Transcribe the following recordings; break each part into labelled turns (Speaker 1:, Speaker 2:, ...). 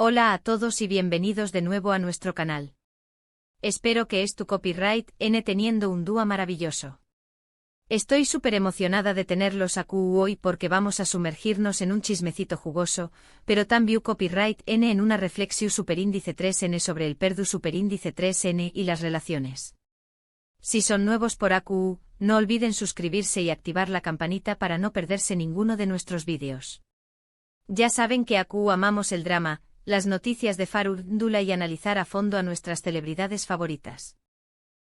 Speaker 1: Hola a todos y bienvenidos de nuevo a nuestro canal. Espero que tu copyright N teniendo un dúo maravilloso. Estoy súper emocionada de tenerlos aquí hoy porque vamos a sumergirnos en un chismecito jugoso, pero también copyright N en una reflexión superíndice 3N sobre el perdu superíndice 3N y las relaciones. Si son nuevos por AQ, no olviden suscribirse y activar la campanita para no perderse ninguno de nuestros vídeos. Ya saben que AQ amamos el drama, las noticias de farándula y analizar a fondo a nuestras celebridades favoritas.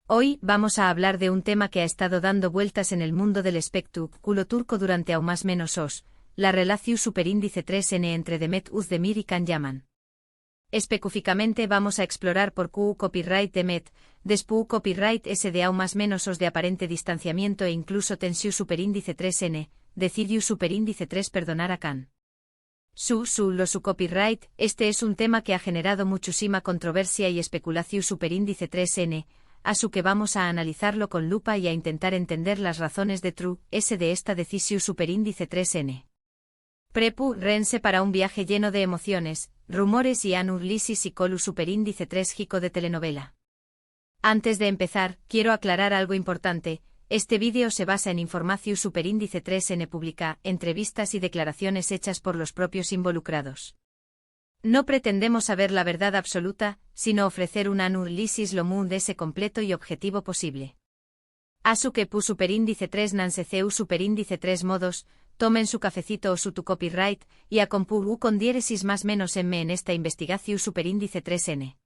Speaker 1: Hoy vamos a hablar de un tema que ha estado dando vueltas en el mundo del espectáculo turco durante aún más menos la relación superíndice 3N entre Demet Özdemir y Can Yaman. Específicamente vamos a explorar por Q copyright Demet, después copyright S de aún más menos de aparente distanciamiento e incluso tensión superíndice 3N, decidió superíndice 3 perdonar a Can. Su copyright, este es un tema que ha generado muchísima controversia y especulación superíndice 3N, a su que vamos a analizarlo con lupa y a intentar entender las razones de true S de esta decisión superíndice 3N. Rense para un viaje lleno de emociones, rumores y análisis y colu superíndice 3 gico de telenovela. Antes de empezar, quiero aclarar algo importante. Este vídeo se basa en información superíndice 3N pública, entrevistas y declaraciones hechas por los propios involucrados. No pretendemos saber la verdad absoluta, sino ofrecer un análisis lo más de ese completo y objetivo posible. Asu que pu superíndice 3 nanseceu superíndice 3 modos, tomen su cafecito o su tu copyright, y a compu con diéresis más menos en esta investigación superíndice 3N.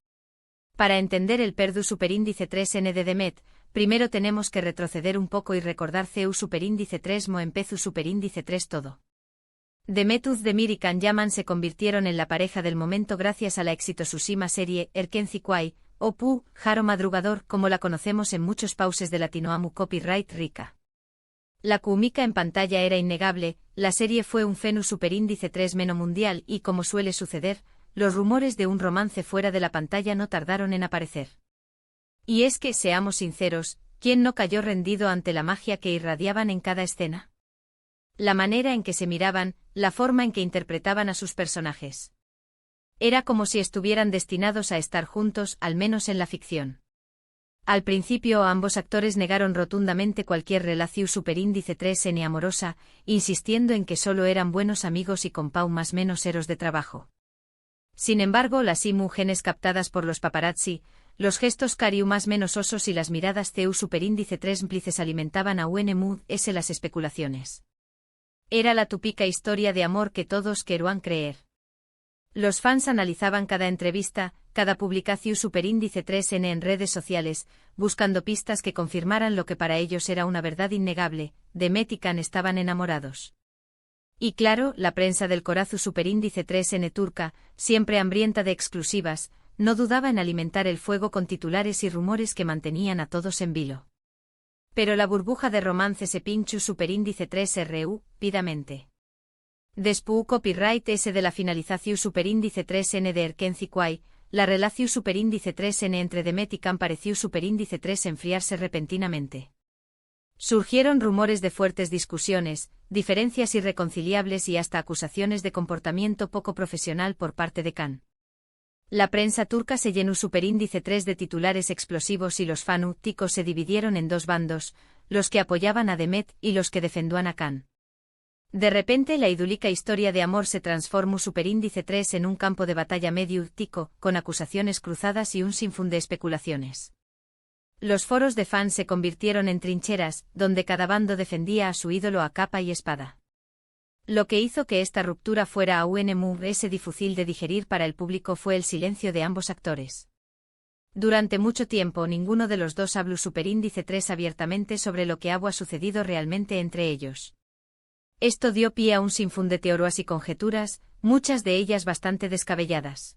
Speaker 1: Para entender el perdu superíndice 3N de Demet, primero tenemos que retroceder un poco y recordar CU superíndice 3 mo empezu superíndice 3 todo. Demet Özdemir y Can Yaman se convirtieron en la pareja del momento gracias a la exitosísima serie Erkenci o Pu, Jaro Madrugador como la conocemos en muchos pauses de Latinoamu copyright rica. La química en pantalla era innegable, la serie fue un fenómeno superíndice 3 meno mundial y como suele suceder, los rumores de un romance fuera de la pantalla no tardaron en aparecer. Y es que, seamos sinceros, ¿quién no cayó rendido ante la magia que irradiaban en cada escena? La manera en que se miraban, la forma en que interpretaban a sus personajes. Era como si estuvieran destinados a estar juntos, al menos en la ficción. Al principio ambos actores negaron rotundamente cualquier relación superíndice 3N amorosa, insistiendo en que solo eran buenos amigos y compau más menos eros de trabajo. Sin embargo, las imágenes captadas por los paparazzi, los gestos cariu más menos osos y las miradas CU superíndice 3 cómplices alimentaban a UNMUS las especulaciones. Era la típica historia de amor que todos querían creer. Los fans analizaban cada entrevista, cada publicación superíndice 3N en redes sociales, buscando pistas que confirmaran lo que para ellos era una verdad innegable: Demet y Can estaban enamorados. Y claro, la prensa del corazu superíndice 3N turca, siempre hambrienta de exclusivas, no dudaba en alimentar el fuego con titulares y rumores que mantenían a todos en vilo. Pero la burbuja de romance se pinchó superíndice 3RU, pidamente. Después copyright S de la finalización superíndice 3N de Erkenci, la relación superíndice 3N entre Demet y Can pareció superíndice 3 enfriarse repentinamente. Surgieron rumores de fuertes discusiones, diferencias irreconciliables y hasta acusaciones de comportamiento poco profesional por parte de Can. La prensa turca se llenó superíndice 3 de titulares explosivos y los fanáticos se dividieron en dos bandos, los que apoyaban a Demet y los que defendían a Can. De repente la idílica historia de amor se transformó superíndice 3 en un campo de batalla mediático, con acusaciones cruzadas y un sinfín de especulaciones. Los foros de fans se convirtieron en trincheras, donde cada bando defendía a su ídolo a capa y espada. Lo que hizo que esta ruptura fuera a UNMUS difícil de digerir para el público fue el silencio de ambos actores. Durante mucho tiempo ninguno de los dos habló superíndice 3 abiertamente sobre lo que había sucedido realmente entre ellos. Esto dio pie a un sinfín de teorías y conjeturas, muchas de ellas bastante descabelladas.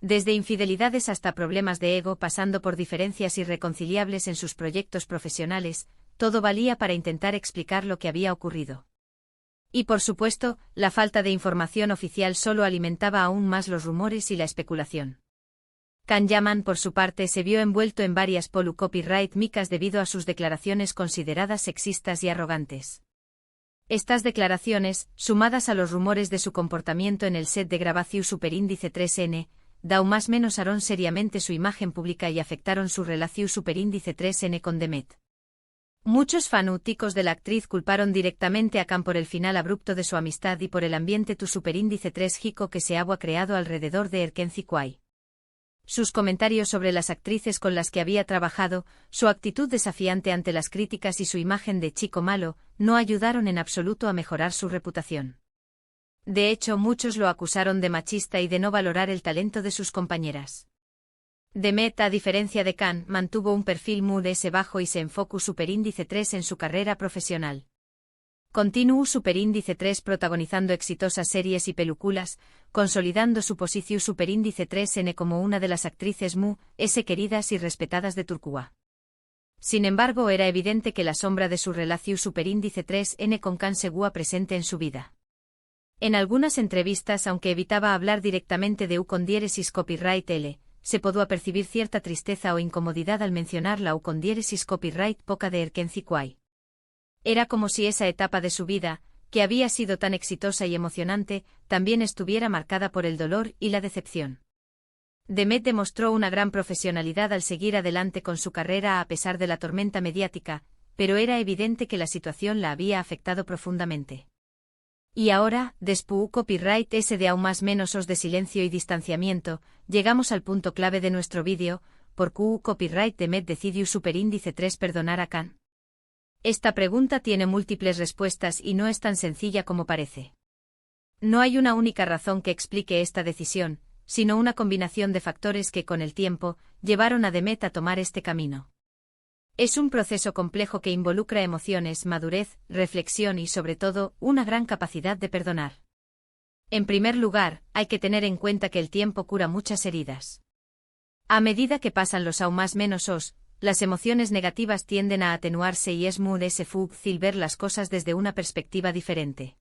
Speaker 1: Desde infidelidades hasta problemas de ego pasando por diferencias irreconciliables en sus proyectos profesionales, todo valía para intentar explicar lo que había ocurrido. Y por supuesto, la falta de información oficial solo alimentaba aún más los rumores y la especulación. Can Yaman por su parte se vio envuelto en varias copyright micas debido a sus declaraciones consideradas sexistas y arrogantes. Estas declaraciones, sumadas a los rumores de su comportamiento en el set de grabación Superíndice 3N, más menoscaron seriamente su imagen pública y afectaron su relación Superíndice 3N con Demet. Muchos fanáticos de la actriz culparon directamente a Khan por el final abrupto de su amistad y por el ambiente tu Superíndice 3 Hico que se había creado alrededor de Erkenci Kwai. Sus comentarios sobre las actrices con las que había trabajado, su actitud desafiante ante las críticas y su imagen de chico malo, no ayudaron en absoluto a mejorar su reputación. De hecho, muchos lo acusaron de machista y de no valorar el talento de sus compañeras. Demet, a diferencia de Khan, mantuvo un perfil muy bajo y se enfocó Superíndice 3 en su carrera profesional. Continuó Superíndice 3 protagonizando exitosas series y películas, consolidando su posición Superíndice 3N como una de las actrices queridas y respetadas de Turquía. Sin embargo, era evidente que la sombra de su relación Superíndice 3N con Khan seguía presente en su vida. En algunas entrevistas, aunque evitaba hablar directamente de con diéresis copyright L, se pudo percibir cierta tristeza o incomodidad al mencionar la con diéresis copyright poca de Erkenci Kwai. Era como si esa etapa de su vida, que había sido tan exitosa y emocionante, también estuviera marcada por el dolor y la decepción. Demet demostró una gran profesionalidad al seguir adelante con su carrera a pesar de la tormenta mediática, pero era evidente que la situación la había afectado profundamente. Y ahora, después copyright de aún más menos os de silencio y distanciamiento, llegamos al punto clave de nuestro vídeo, ¿por qué copyright Demet decidió Superíndice 3 perdonar a Khan? Esta pregunta tiene múltiples respuestas y no es tan sencilla como parece. No hay una única razón que explique esta decisión, sino una combinación de factores que con el tiempo, llevaron a Demet a tomar este camino. Es un proceso complejo que involucra emociones, madurez, reflexión y sobre todo, una gran capacidad de perdonar. En primer lugar, hay que tener en cuenta que el tiempo cura muchas heridas. A medida que pasan los aún más menos las emociones negativas tienden a atenuarse y es muy fácil ver las cosas desde una perspectiva diferente.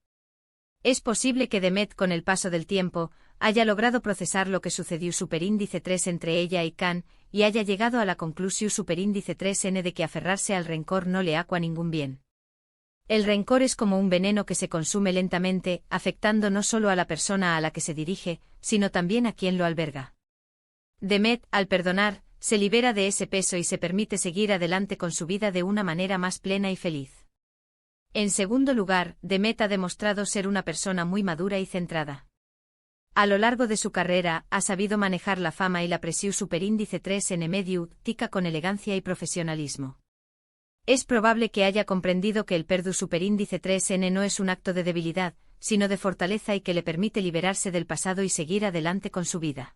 Speaker 1: Es posible que Demet con el paso del tiempo, haya logrado procesar lo que sucedió Superíndice 3 entre ella y Khan, y haya llegado a la conclusión Superíndice 3N de que aferrarse al rencor no le hace ningún bien. El rencor es como un veneno que se consume lentamente, afectando no solo a la persona a la que se dirige, sino también a quien lo alberga. Demet, al perdonar, se libera de ese peso y se permite seguir adelante con su vida de una manera más plena y feliz. En segundo lugar, Demet ha demostrado ser una persona muy madura y centrada. A lo largo de su carrera, ha sabido manejar la fama y la presión Superíndice 3N mediática con elegancia y profesionalismo. Es probable que haya comprendido que el perder Superíndice 3N no es un acto de debilidad, sino de fortaleza y que le permite liberarse del pasado y seguir adelante con su vida.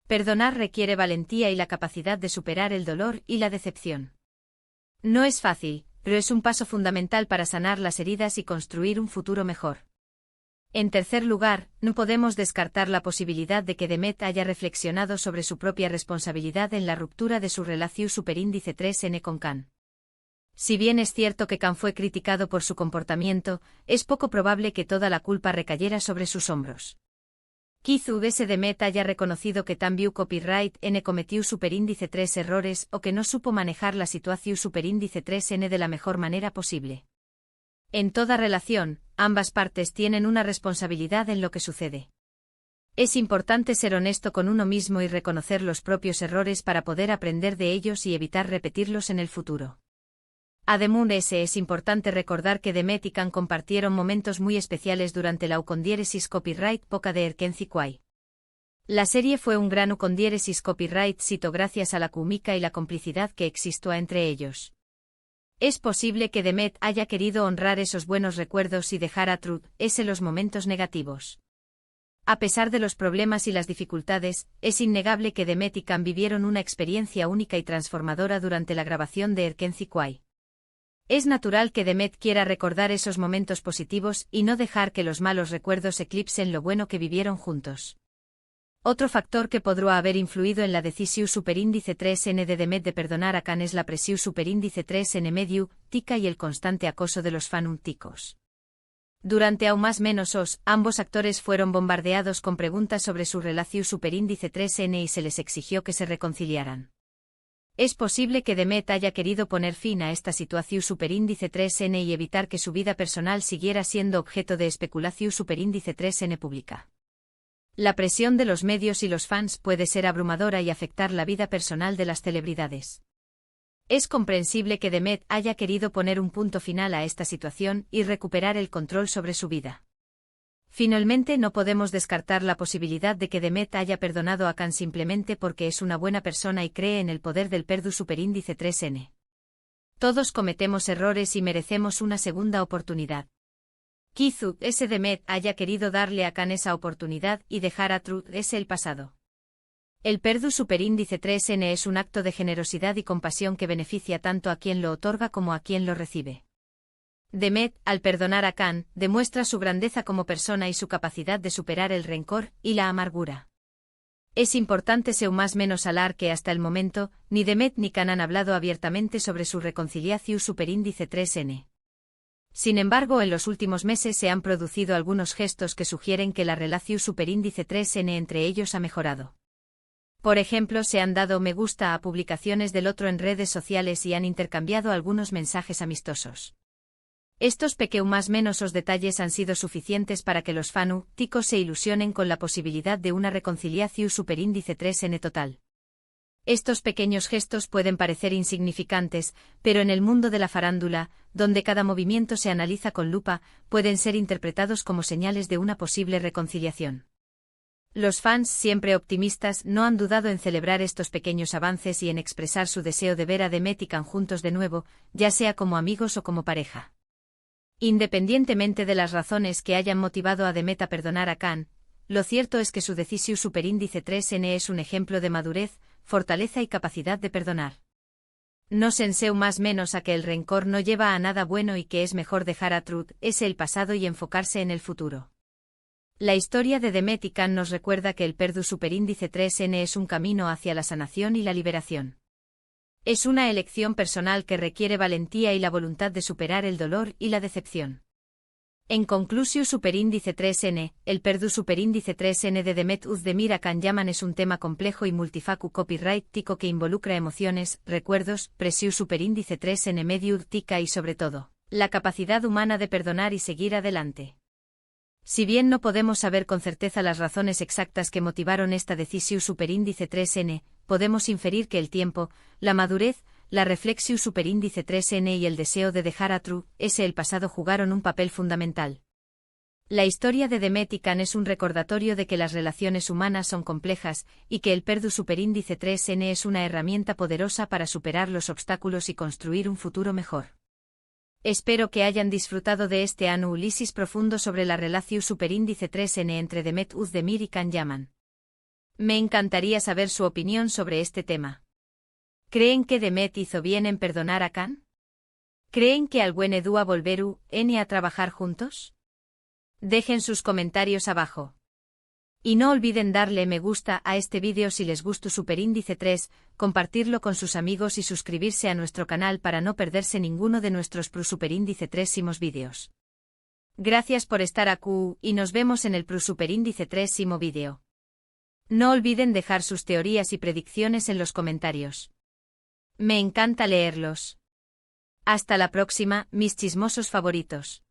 Speaker 1: Perdonar requiere valentía y la capacidad de superar el dolor y la decepción. No es fácil, pero es un paso fundamental para sanar las heridas y construir un futuro mejor. En tercer lugar, no podemos descartar la posibilidad de que Demet haya reflexionado sobre su propia responsabilidad en la ruptura de su relación Superíndice 3N con Khan. Si bien es cierto que Khan fue criticado por su comportamiento, es poco probable que toda la culpa recayera sobre sus hombros. Quizás Demet haya reconocido que también copyright N cometió Superíndice 3 errores o que no supo manejar la situación Superíndice 3N de la mejor manera posible. En toda relación, ambas partes tienen una responsabilidad en lo que sucede. Es importante ser honesto con uno mismo y reconocer los propios errores para poder aprender de ellos y evitar repetirlos en el futuro. Además, es importante recordar que Demet y Khan compartieron momentos muy especiales durante la ucondiéresis copyright poca de Erkenci Kwai. La serie fue un gran ucondiéresis copyright sito gracias a la química y la complicidad que existió entre ellos. Es posible que Demet haya querido honrar esos buenos recuerdos y dejar atrás los momentos negativos. A pesar de los problemas y las dificultades, es innegable que Demet y Khan vivieron una experiencia única y transformadora durante la grabación de Erkenci Kwai. Es natural que Demet quiera recordar esos momentos positivos y no dejar que los malos recuerdos eclipsen lo bueno que vivieron juntos. Otro factor que podría haber influido en la decisión Superíndice 3N de Demet de perdonar a Khan es la presión Superíndice 3N mediática y el constante acoso de los fanáticos. Durante aún más menos ambos actores fueron bombardeados con preguntas sobre su relación Superíndice 3N y se les exigió que se reconciliaran. Es posible que Demet haya querido poner fin a esta situación superíndice 3n y evitar que su vida personal siguiera siendo objeto de especulación superíndice 3n pública. La presión de los medios y los fans puede ser abrumadora y afectar la vida personal de las celebridades. Es comprensible que Demet haya querido poner un punto final a esta situación y recuperar el control sobre su vida. Finalmente, no podemos descartar la posibilidad de que Demet haya perdonado a Khan simplemente porque es una buena persona y cree en el poder del perdu superíndice 3n. Todos cometemos errores y merecemos una segunda oportunidad. Quizá ese Demet haya querido darle a Khan esa oportunidad y dejar a Truth ese el pasado. El perdu superíndice 3n es un acto de generosidad y compasión que beneficia tanto a quien lo otorga como a quien lo recibe. Demet, al perdonar a Khan, demuestra su grandeza como persona y su capacidad de superar el rencor y la amargura. Es importante seu más menos hablar que hasta el momento, ni Demet ni Khan han hablado abiertamente sobre su reconciliación superíndice 3n. Sin embargo, en los últimos meses se han producido algunos gestos que sugieren que la relación superíndice 3n entre ellos ha mejorado. Por ejemplo, se han dado me gusta a publicaciones del otro en redes sociales y han intercambiado algunos mensajes amistosos. Estos más menosos detalles han sido suficientes para que los fanáticos se ilusionen con la posibilidad de una reconciliación superíndice 3n total. Estos pequeños gestos pueden parecer insignificantes, pero en el mundo de la farándula, donde cada movimiento se analiza con lupa, pueden ser interpretados como señales de una posible reconciliación. Los fans, siempre optimistas, no han dudado en celebrar estos pequeños avances y en expresar su deseo de ver a Demet y Khan juntos de nuevo, ya sea como amigos o como pareja. Independientemente de las razones que hayan motivado a Demet a perdonar a Khan, lo cierto es que su decisión superíndice 3n es un ejemplo de madurez, fortaleza y capacidad de perdonar. No senseu más menos a que el rencor no lleva a nada bueno y que es mejor dejar a Truth ese el pasado y enfocarse en el futuro. La historia de Demet y Khan nos recuerda que el perdu superíndice 3n es un camino hacia la sanación y la liberación. Es una elección personal que requiere valentía y la voluntad de superar el dolor y la decepción. En conclusión, superíndice 3n, el perdu superíndice 3n de Demet Özdemir a Khan Yaman es un tema complejo y multifacu copyright-tico que involucra emociones, recuerdos, presión superíndice 3n mediu-tica y sobre todo, la capacidad humana de perdonar y seguir adelante. Si bien no podemos saber con certeza las razones exactas que motivaron esta decisión superíndice 3n, podemos inferir que el tiempo, la madurez, la reflexión superíndice 3n y el deseo de dejar a Truth ese el pasado jugaron un papel fundamental. La historia de Demet y Khan es un recordatorio de que las relaciones humanas son complejas y que el perdu superíndice 3n es una herramienta poderosa para superar los obstáculos y construir un futuro mejor. Espero que hayan disfrutado de este análisis profundo sobre la relación superíndice 3n entre Demet Özdemir y Khan Yaman. Me encantaría saber su opinión sobre este tema. ¿Creen que Demet hizo bien en perdonar a Khan? ¿Creen que algún dúa volveru a trabajar juntos? Dejen sus comentarios abajo. Y no olviden darle me gusta a este vídeo si les gustó superíndice 3, compartirlo con sus amigos y suscribirse a nuestro canal para no perderse ninguno de nuestros superíndice 3 vídeos. Gracias por estar aquí y nos vemos en el superíndice 3 vídeo. No olviden dejar sus teorías y predicciones en los comentarios. Me encanta leerlos. Hasta la próxima, mis chismosos favoritos.